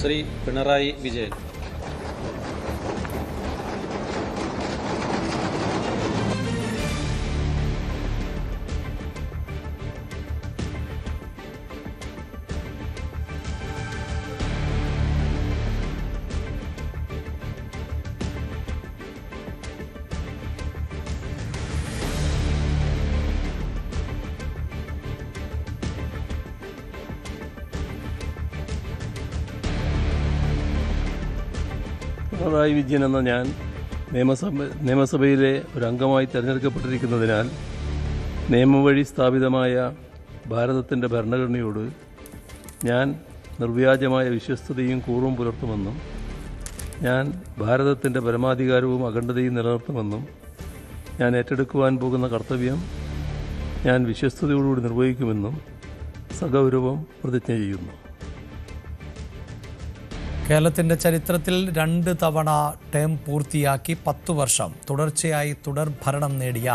ശ്രീ പിണറായി വിജയൻ. പിണറായി വിജയൻ എന്ന ഞാൻ നിയമസഭയിലെ ഒരു അംഗമായി തിരഞ്ഞെടുക്കപ്പെട്ടിരിക്കുന്നതിനാൽ നിയമവഴി സ്ഥാപിതമായ ഭാരതത്തിൻ്റെ ഭരണഘടനയോട് ഞാൻ നിർവ്യാജമായ വിശ്വസ്തതയും കൂറും പുലർത്തുമെന്നും ഞാൻ ഭാരതത്തിൻ്റെ പരമാധികാരവും അഖണ്ഡതയും നിലനിർത്തുമെന്നും ഞാൻ ഏറ്റെടുക്കുവാൻ പോകുന്ന കർത്തവ്യം ഞാൻ വിശ്വസ്തയോടുകൂടി നിർവഹിക്കുമെന്നും സഗൗരവം പ്രതിജ്ഞ ചെയ്യുന്നു. കേരളത്തിൻ്റെ ചരിത്രത്തിൽ 2 തവണ ടേം പൂർത്തിയാക്കി 10 വർഷം തുടർച്ചയായി തുടർഭരണം നേടിയ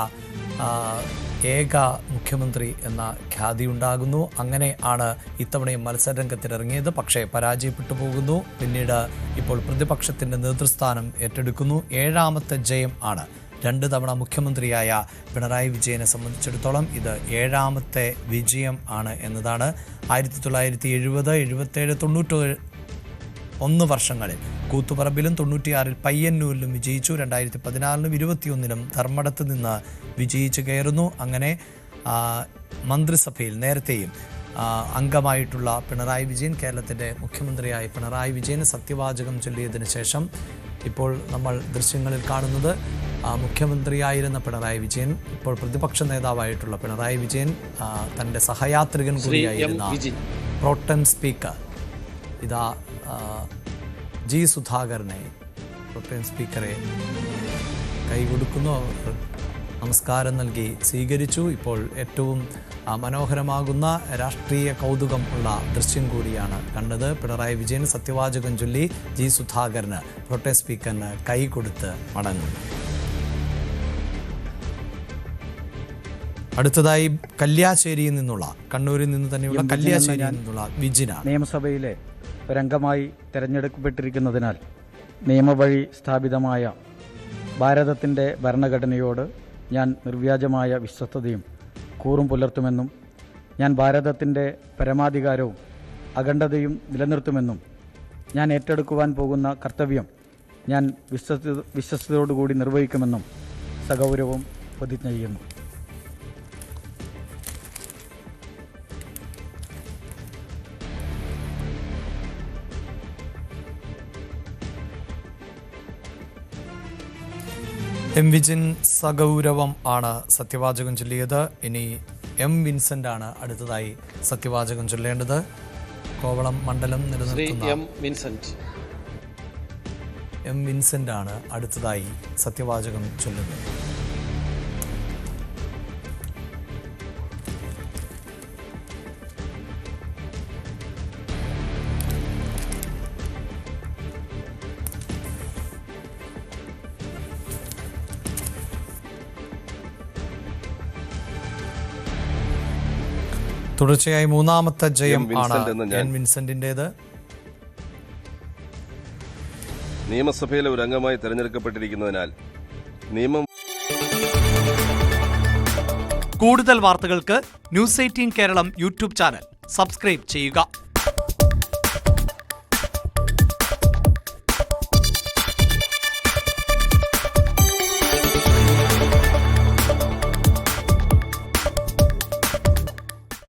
ഏക മുഖ്യമന്ത്രി എന്ന ഖ്യാതിയുണ്ടാകുന്നു. അങ്ങനെ ആണ് ഇത്തവണയും മത്സരരംഗത്തിനിറങ്ങിയത്. പക്ഷേ പരാജയപ്പെട്ടു പോകുന്നു. പിന്നീട് ഇപ്പോൾ പ്രതിപക്ഷത്തിൻ്റെ നേതൃസ്ഥാനം ഏറ്റെടുക്കുന്നു. 7ാമത്തെ ജയം ആണ് 2 തവണ മുഖ്യമന്ത്രിയായ പിണറായി വിജയനെ സംബന്ധിച്ചിടത്തോളം. ഇത് 7ാമത്തെ വിജയം ആണ് എന്നതാണ്. 1970, 77, 91 വർഷങ്ങളിൽ കൂത്തുപറമ്പിലും 96-ൽ പയ്യന്നൂരിലും വിജയിച്ചു. 2014-ലും 21-ലും ധർമ്മടത്ത് നിന്ന് വിജയിച്ച് കയറുന്നു. അങ്ങനെ മന്ത്രിസഭയിൽ നേരത്തെയും അംഗമായിട്ടുള്ള പിണറായി വിജയൻ, കേരളത്തിൻ്റെ മുഖ്യമന്ത്രിയായ പിണറായി വിജയന് സത്യവാചകം ചൊല്ലിയതിനു ശേഷം ഇപ്പോൾ നമ്മൾ ദൃശ്യങ്ങളിൽ കാണുന്നത് മുഖ്യമന്ത്രിയായിരുന്ന പിണറായി വിജയൻ, ഇപ്പോൾ പ്രതിപക്ഷ നേതാവായിട്ടുള്ള പിണറായി വിജയൻ, തൻ്റെ സഹയാത്രികൻ കൂടിയായിരുന്ന പ്രോട്ടം സ്പീക്കർ ഇതാ ജി സുധാകരനെ, പ്രോട്ടം സ്പീക്കറെ കൈകൊടുക്കുന്നു. നമസ്കാരം നൽകി സ്വീകരിച്ചു. ഇപ്പോൾ ഏറ്റവും മനോഹരമാകുന്ന രാഷ്ട്രീയ കൗതുകം ഉള്ള ദൃശ്യം കൂടിയാണ് കണ്ടത്. പിണറായി വിജയൻ സത്യവാചകം ചൊല്ലി ജി സുധാകരന്, പ്രോട്ടം സ്പീക്കറിന് കൈ കൊടുത്ത് മടങ്ങുന്നു. അടുത്തതായി കല്യാശ്ശേരിയിൽ നിന്നുള്ള, കണ്ണൂരിൽ നിന്ന് തന്നെയുള്ള കല്യാശ്ശേരിയിൽ നിന്നുള്ള വിജിന. നിയമസഭയിലെ ഒരംഗമായി തിരഞ്ഞെടുക്കപ്പെട്ടിരിക്കുന്നതിനാൽ നിയമവഴി സ്ഥാപിതമായ ഭാരതത്തിൻ്റെ ഭരണഘടനയോട് ഞാൻ നിർവ്യാജമായ വിശ്വസ്തതയും കൂറും പുലർത്തുമെന്നും ഞാൻ ഭാരതത്തിൻ്റെ പരമാധികാരവും അഖണ്ഡതയും നിലനിർത്തുമെന്നും ഞാൻ ഏറ്റെടുക്കുവാൻ പോകുന്ന കർത്തവ്യം ഞാൻ വിശ്വസ്തയോടുകൂടി നിർവഹിക്കുമെന്നും സഗൗരവം പ്രതിജ്ഞ ചെയ്യുന്നു. എം വിജിൻ സഗൗരവം ആണ് സത്യവാചകം ചൊല്ലിയത്. ഇനി എം വിൻസെന്റ് ആണ് അടുത്തതായി സത്യവാചകം ചൊല്ലേണ്ടത്. കോവളം മണ്ഡലം നിലനിർത്തുന്ന എം വിൻസെന്റ് ആണ് അടുത്തതായി സത്യവാചകം ചൊല്ലുന്നത്. തുടർച്ചയായി 3ാമത്തെ ജയം ആണ് എൻ വിൻസെന്റിന്റേത്. നിയമസഭയിലെ ഒരു അംഗമായി തെരഞ്ഞെടുക്കപ്പെട്ടിരിക്കുന്നതിനാൽ കൂടുതൽ വാർത്തകൾക്ക് news 18 Keralam YouTube channel subscribe ചെയ്യുക.